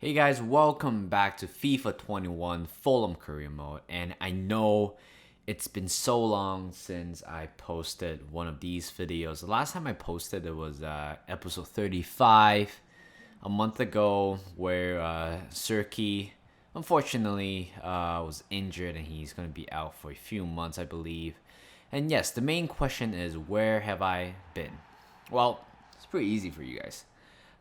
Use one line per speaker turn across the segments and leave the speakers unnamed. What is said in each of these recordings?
Hey guys, welcome back to FIFA 21 Fulham Career Mode. And I know it's been so long since I posted one of these videos. The last time I posted it was episode 35 a month ago, where Sirki unfortunately was injured and he's going to be out for a few months, I believe. And yes, the main question is, where have I been? Well, it's pretty easy for you guys.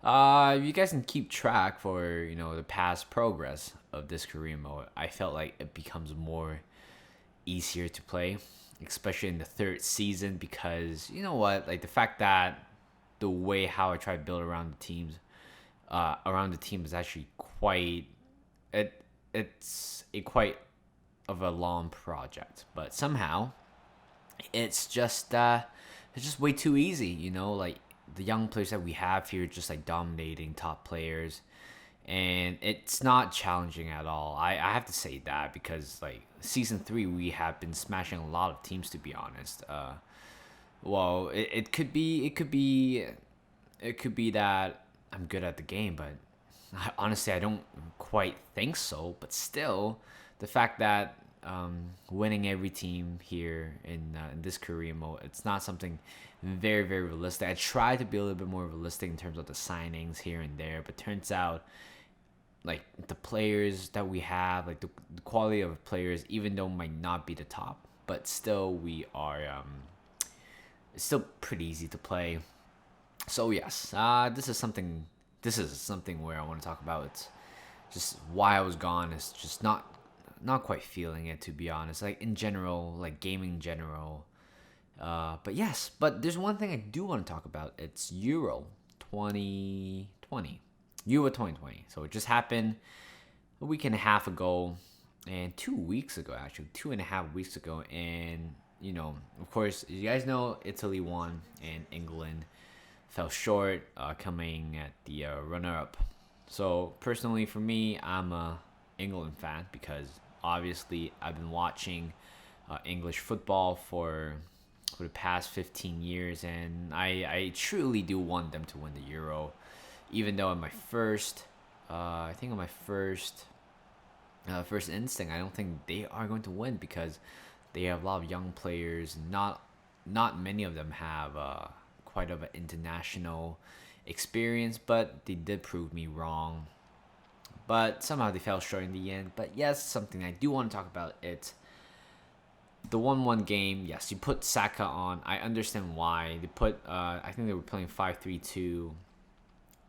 You guys can keep track for the past progress of this career mode. I felt like it becomes more easier to play, especially in the third season, because you know what, like the fact that the way how I try to build around the team is actually quite it it's a quite of a long project, but somehow it's just way too easy. Like the young players that we have here just like dominating top players, and it's not challenging at all. I have to say that because like season 3 we have been smashing a lot of teams, to be honest. Well, it could be that I'm good at the game, but honestly I don't quite think so. But still, the fact that winning every team here in this career mode, it's not something very very realistic. I try to be a little bit more realistic in terms of the signings here and there, but turns out like the players that we have, like the quality of players, even though might not be the top, but still we are it's still pretty easy to play. So yes, this is something where I want to talk about. It's just why I was gone. Is just not quite feeling it, to be honest. Like in general, like gaming in general. But yes, but there's one thing I do want to talk about. It's Euro 2020. Euro 2020. So it just happened a week and a half ago, and 2 weeks ago, actually, 2.5 weeks ago. And, of course, you guys know Italy won and England fell short, coming at the runner up. So, personally, for me, I'm a England fan because obviously I've been watching English football for the past 15 years, and I truly do want them to win the Euro, even though in my first, I think in my first instinct, I don't think they are going to win because they have a lot of young players. Not many of them have quite of an international experience, but they did prove me wrong. But somehow they fell short in the end. But yes, something I do want to talk about. It's the 1-1 game. Yes, you put Saka on. I understand why they put. I think they were playing 5-3-2,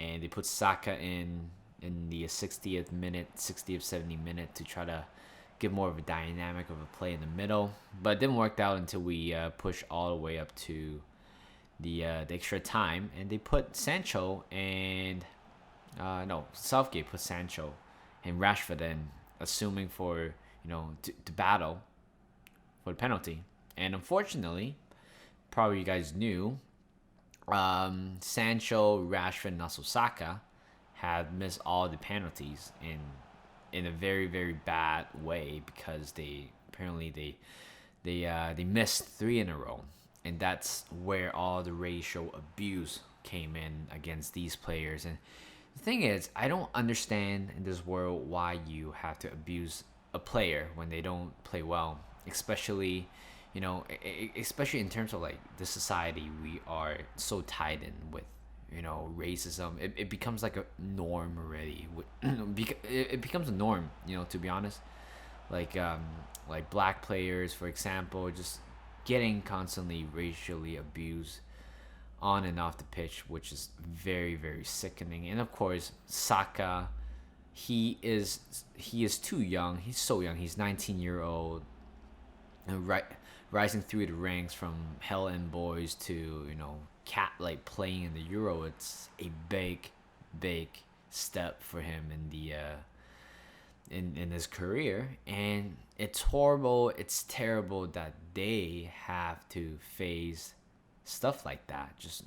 and they put Saka in the 60th minute, 60th 70th minute to try to give more of a dynamic of a play in the middle. But it didn't work out until we pushed all the way up to the extra time, and they put Sancho and no, Southgate put Sancho and Rashford in, assuming for to battle for the penalty. And unfortunately, probably you guys knew, Sancho, Rashford, and also Saka had missed all the penalties in a very very bad way because they missed 3 in a row, and that's where all the racial abuse came in against these players. And the thing is, I don't understand in this world why you have to abuse a player when they don't play well, especially especially in terms of like the society we are so tied in with. Racism, it becomes like a norm already. It becomes a norm, to be honest. Like black players, for example, just getting constantly racially abused on and off the pitch, which is very very sickening. And of course, Saka, he is too young. He's so young. He's 19-year-old, and rising through the ranks from Hell and Boys to cat like playing in the Euro. It's a big step for him in the in his career, and it's horrible. It's terrible that they have to face stuff like that, just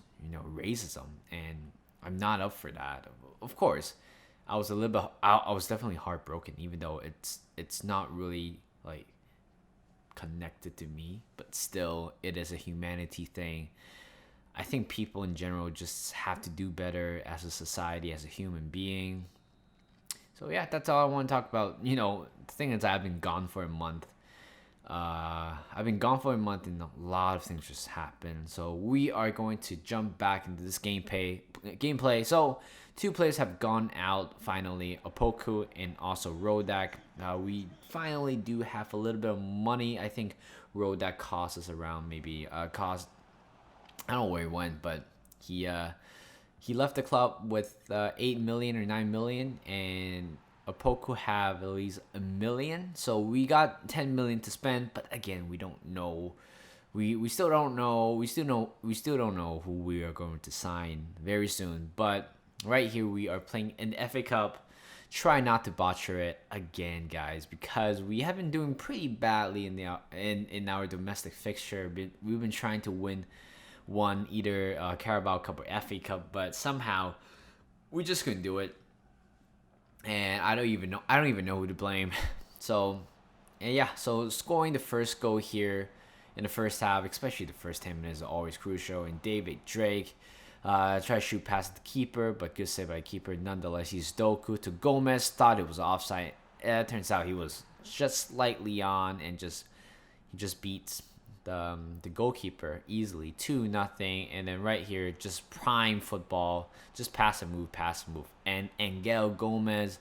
racism, and I'm not up for that. Of course, I was a little bit. I was definitely heartbroken, even though it's not really like connected to me, but still, it is a humanity thing. I think people in general just have to do better as a society, as a human being. So yeah, that's all I want to talk about. The thing is, I've been gone for a month. I've been gone for a month, and a lot of things just happened. So we are going to jump back into this gameplay. So two players have gone out finally, Opoku and also Rodak. We finally do have a little bit of money. I think Rodak cost us around maybe cost. I don't know where he went, but he left the club with 8 million or 9 million, and Opoku have at least a million. So we got 10 million to spend, but again, we don't know. We still don't know. We still don't know who we are going to sign very soon. But right here we are playing in the FA Cup. Try not to botcher it again, guys, because we have been doing pretty badly in our domestic fixture. We've been trying to win one either Carabao Cup or FA Cup, but somehow we just couldn't do it. And I don't even know who to blame. So, and yeah, so scoring the first goal here in the first half, especially the first 10 minutes, is always crucial. And David Drake tried to shoot past the keeper, but good save by the keeper. Nonetheless, he's Doku to Gomez. Thought it was offside. Turns out he was just slightly on, and he just beats the goalkeeper easily, 2-0. And then right here, just prime football, just pass and move, and Angel Gomez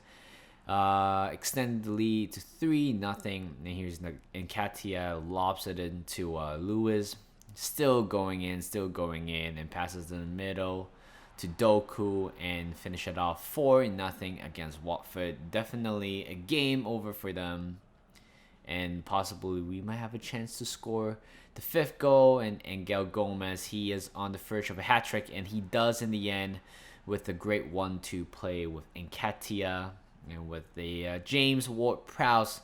extended the lead to 3-0. And here's Nketiah lobs it into Lewis, still going in, and passes in the middle to Doku and finish it off 4-0 against Watford. Definitely a game over for them, and possibly we might have a chance to score the fifth goal. And Angel Gomez, he is on the verge of a hat trick, and he does in the end with a great 1-2 play with Nketiah and with the James Ward-Prowse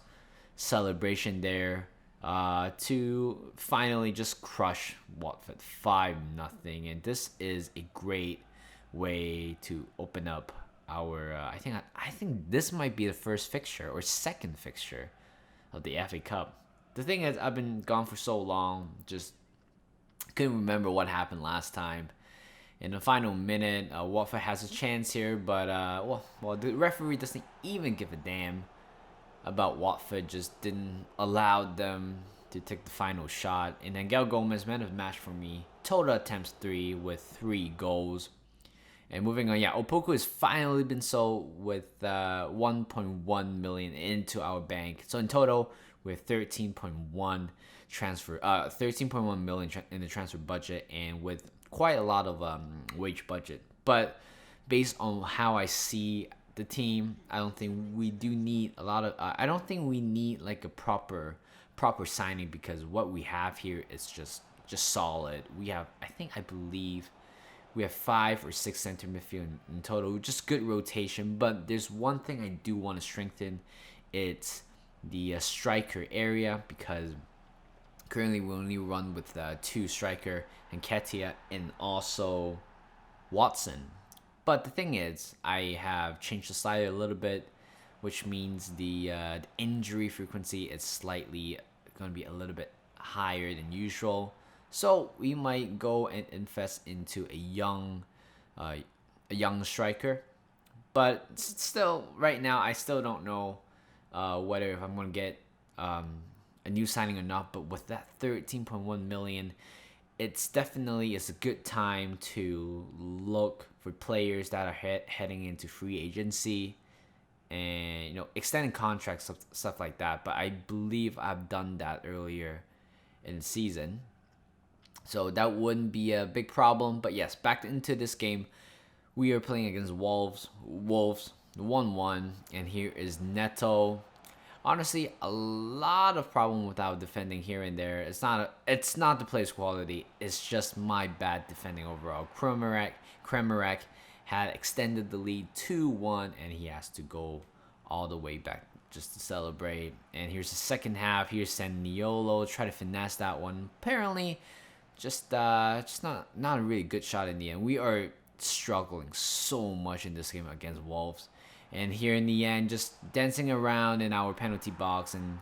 celebration there to finally just crush Watford 5-0. And this is a great way to open up our I think this might be the first fixture or second fixture of the FA Cup. The thing is, I've been gone for so long, just couldn't remember what happened last time. In the final minute, Watford has a chance here, but the referee doesn't even give a damn about Watford. Just didn't allow them to take the final shot. And Angel Gomez, man of the match for me. Total attempts 3 with 3 goals. And moving on, Opoku has finally been sold with 1.1 million into our bank. So in total, we're 13.1 million in the transfer budget, and with quite a lot of wage budget. But based on how I see the team, I don't think we do need a lot of. I don't think we need like a proper signing, because what we have here is just solid. I believe we have 5 or 6 center midfield in total, just good rotation. But there's one thing I do want to strengthen. It's the striker area, because currently we only run with 2 striker, Nketiah and also Watson. But the thing is, I have changed the slider a little bit, which means the injury frequency is slightly going to be a little bit higher than usual. So we might go and invest into a young striker. But still, right now, I still don't know whether if I'm going to get a new signing or not. But with that 13.1 million, it's definitely a good time to look for players that are heading into free agency and extending contracts, stuff like that. But I believe I've done that earlier in the season, so that wouldn't be a big problem. But yes, back into this game. We are playing against Wolves 1-1, and here is Neto. Honestly, a lot of problem with our defending here and there. It's not the player's quality. It's just my bad defending overall. Kremerek had extended the lead 2-1, and he has to go all the way back just to celebrate. And here's the second half. Here's Saniolo, try to finesse that one. Apparently, just not a really good shot in the end. We are struggling so much in this game against Wolves. And here in the end, just dancing around in our penalty box, and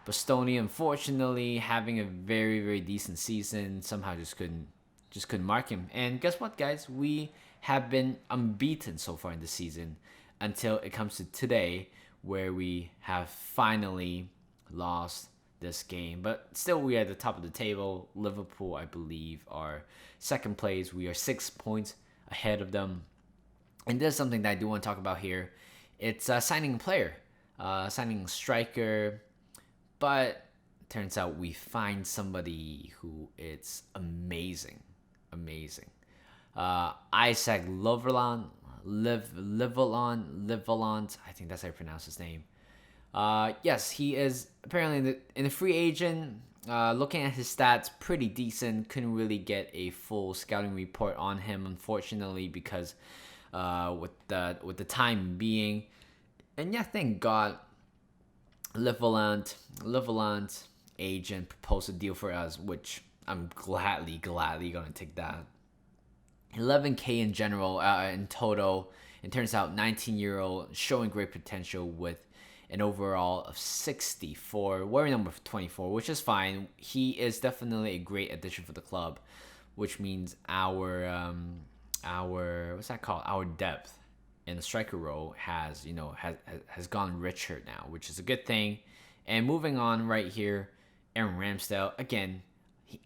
Bastoni, unfortunately, having a very, very decent season, somehow just couldn't mark him. And guess what, guys? We have been unbeaten so far in the season until it comes to today, where we have finally lost this game. But still, we are at the top of the table. Liverpool, I believe, are second place. We are 6 points ahead of them. And there's something that I do want to talk about here. It's signing a player, signing a striker. But turns out we find somebody who is amazing. Isaac Liverland, I think that's how you pronounce his name. Yes, he is apparently in the free agent. Looking at his stats, pretty decent. Couldn't really get a full scouting report on him, unfortunately, because with the time being. And yeah, thank God, Liverland agent proposed a deal for us, which I'm gladly gonna take that. 11K in general, in total. It turns out 19-year-old showing great potential with an overall of 64, wearing number 24, which is fine. He is definitely a great addition for the club, which means our what's that called? Our depth in the striker role has gone richer now, which is a good thing. And moving on right here, Aaron Ramsdale again.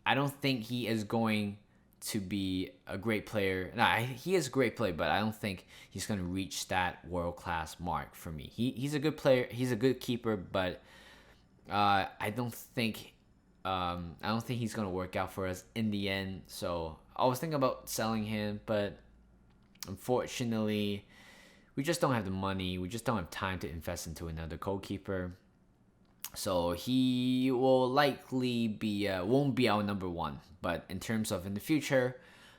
I don't think he is going to be a great player. Nah, he is a great player, but I don't think he's going to reach that world-class mark for me. He's a good player. He's a good keeper, but I don't think he's going to work out for us in the end. So I was thinking about selling him, but unfortunately, we just don't have the money. We just don't have time to invest into another goalkeeper. So he will likely be won't be our number one, but in terms of in the future,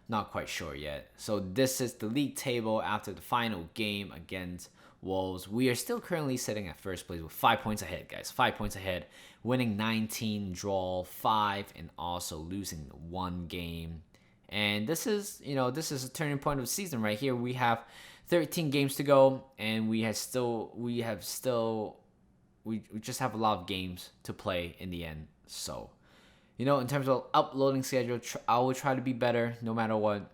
not quite sure yet. So this is the league table after the final game against Wolves. We are still currently sitting at first place with 5 points ahead, guys. 5 points ahead, winning 19, draw 5, and also losing 1 game. And this is a turning point of the season right here. We have 13 games to go, and we just have a lot of games to play in the end. So, in terms of uploading schedule, I will try to be better no matter what.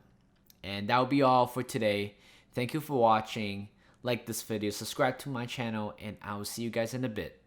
And that will be all for today. Thank you for watching. Like this video, subscribe to my channel, and I will see you guys in a bit.